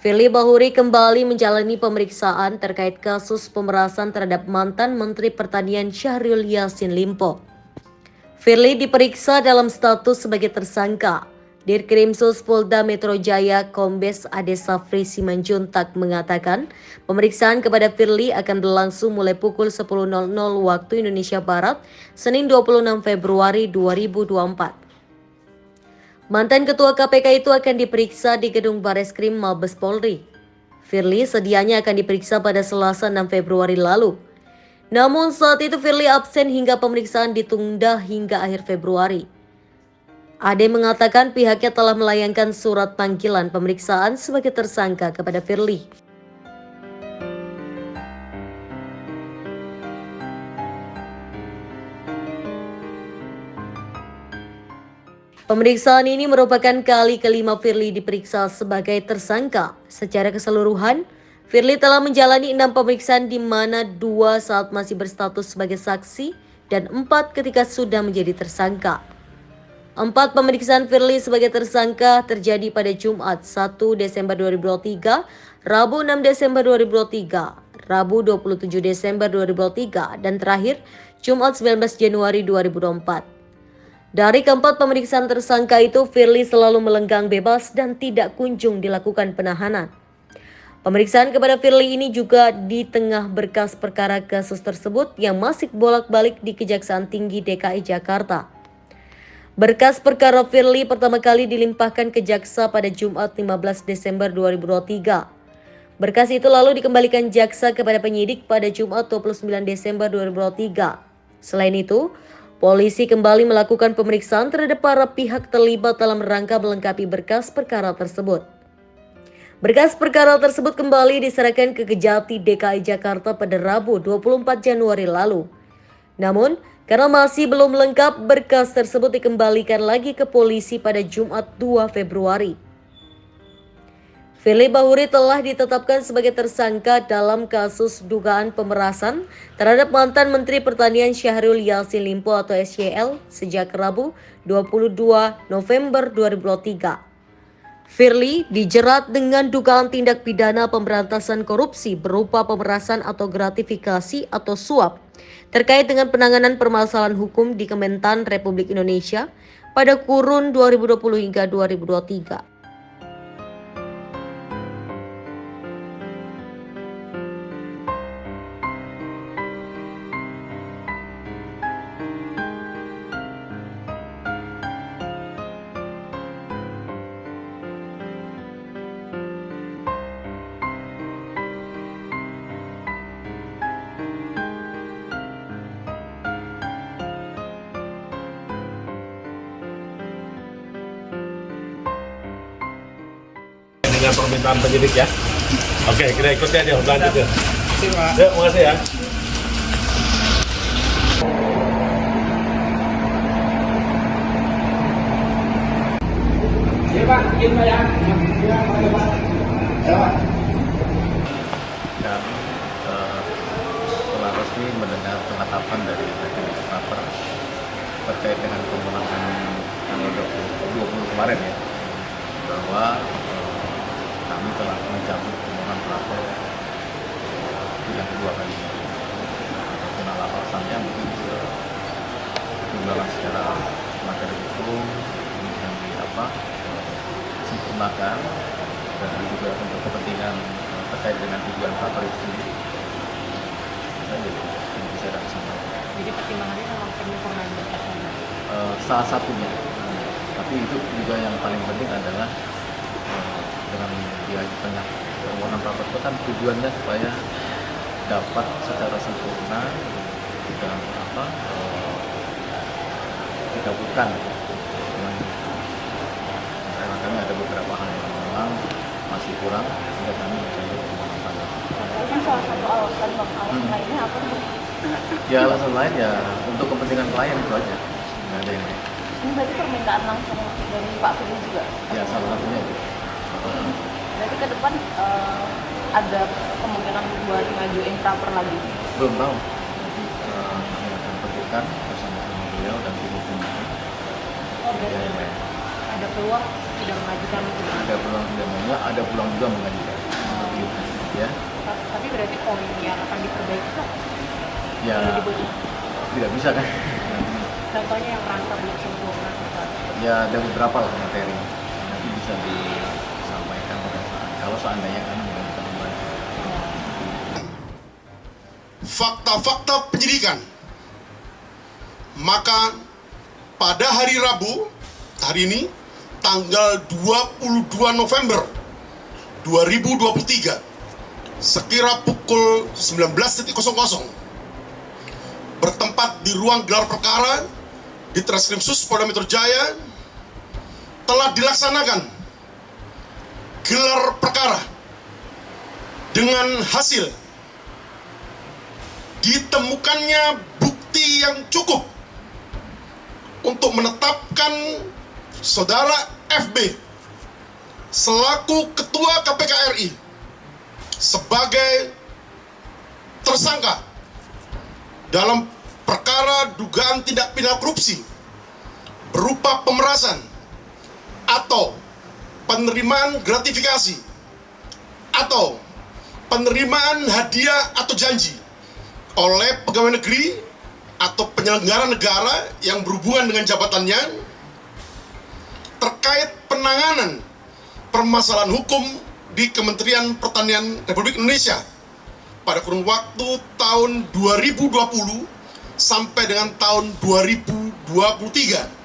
Firly Bahuri kembali menjalani pemeriksaan terkait kasus pemerasan terhadap mantan Menteri Pertanian Syahrul Yassin Limpo. Firly diperiksa dalam status sebagai tersangka. Dirkrimsus Polda Metro Jaya Kombes Ade Safri Simanjuntak mengatakan, pemeriksaan kepada Firly akan berlangsung mulai pukul 10.00 waktu Indonesia Barat, Senin 26 Februari 2024. Mantan Ketua KPK itu akan diperiksa di Gedung Bareskrim Mabes Polri. Firly sedianya akan diperiksa pada Selasa 6 Februari lalu. Namun saat itu Firly absen hingga pemeriksaan ditunda hingga akhir Februari. Ade mengatakan pihaknya telah melayangkan surat panggilan pemeriksaan sebagai tersangka kepada Firly. Pemeriksaan ini merupakan kali kelima Firly diperiksa sebagai tersangka. Secara keseluruhan, Firly telah menjalani 6 pemeriksaan di mana 2 saat masih berstatus sebagai saksi dan 4 ketika sudah menjadi tersangka. 4 pemeriksaan Firly sebagai tersangka terjadi pada Jumat 1 Desember 2023, Rabu 6 Desember 2023, Rabu 27 Desember 2023, dan terakhir Jumat 19 Januari 2024. Dari keempat pemeriksaan tersangka itu, Firly selalu melenggang bebas dan tidak kunjung dilakukan penahanan. Pemeriksaan kepada Firly ini juga di tengah berkas perkara kasus tersebut yang masih bolak-balik di Kejaksaan Tinggi DKI Jakarta. Berkas perkara Firly pertama kali dilimpahkan ke jaksa pada Jumat 15 Desember 2023. Berkas itu lalu dikembalikan jaksa kepada penyidik pada Jumat 29 Desember 2023. Selain itu, polisi kembali melakukan pemeriksaan terhadap para pihak terlibat dalam rangka melengkapi berkas perkara tersebut. Berkas perkara tersebut kembali diserahkan ke Kejati DKI Jakarta pada Rabu 24 Januari lalu. Namun, karena masih belum lengkap, berkas tersebut dikembalikan lagi ke polisi pada Jumat 2 Februari. Firly Bahuri telah ditetapkan sebagai tersangka dalam kasus dugaan pemerasan terhadap mantan Menteri Pertanian Syahrul Yassin Limpo atau SYL sejak Rabu 22 November 2023. Firly dijerat dengan dugaan tindak pidana pemberantasan korupsi berupa pemerasan atau gratifikasi atau suap terkait dengan penanganan permasalahan hukum di Kementan Republik Indonesia pada kurun 2020 hingga 2023. Dengan permintaan penyidik ya. Oke, kita ikuti aja lanjut ya. Terima kasih ya. Iya Pak, izin Pak ya. Ya, Pak. Dan telah resmi mendengar penetapan dari legislator terkait dengan pemenangan tanggal 20 kemarin ya, bahwa kami telah mencabut permohonan pelapor yang kedua kali. Karena alasannya mungkin bisa dibalas secara materi hukum, kemudian sempurnakan, dan juga untuk kepentingan terkait dengan tujuan pelapor itu sendiri. Jadi bisa ada kesempatan. Jadi pertimbangannya memang penyempurnaan berkasnya. Salah satunya, tapi itu juga yang paling penting adalah dengan diajukannya permohonan pelapor itu kan tujuannya supaya dapat secara sempurna dan dikabulkan. Karena kami ada beberapa hal yang memang masih kurang sehingga kami mencari permohonan pelapor. Itu kan salah satu alasan bang, alasan lainnya apa nih? Ya alasan lain ya untuk kepentingan klien itu aja, nggak ada yang lain. Ini berarti permintaan langsung dari Pak Firly juga? Ya salah satunya itu. Berarti ke depan ada kemungkinan buat ngajuin praper lagi? Belum tahu. Nanti kami akan tentukan bersama-sama beliau dan tim hukum. Ada peluang tidak mengajukan? Ada peluang tidak mengajukan, ada peluang juga mengajukan. Ya. Tapi berarti poin yang akan diperbaiki itu Ya tidak bisa kan. contohnya yang merasa belum sempurna. Ya ada beberapa lah materi nanti bisa disampaikan pada saat kalau seandainya kan kita membantu. Fakta-fakta penyidikan, maka pada hari Rabu hari ini tanggal 22 November 2023 sekira pukul 19.00 bertempat di ruang gelar perkara di Treskrimsus Polda Metro Jaya telah dilaksanakan gelar perkara dengan hasil ditemukannya bukti yang cukup untuk menetapkan saudara FB selaku Ketua KPK RI sebagai tersangka dalam perkara dugaan tindak pidana korupsi berupa pemerasan atau penerimaan gratifikasi atau penerimaan hadiah atau janji oleh pegawai negeri atau penyelenggara negara yang berhubungan dengan jabatannya terkait penanganan permasalahan hukum di Kementerian Pertanian Republik Indonesia pada kurun waktu tahun 2020 sampai dengan tahun 2023.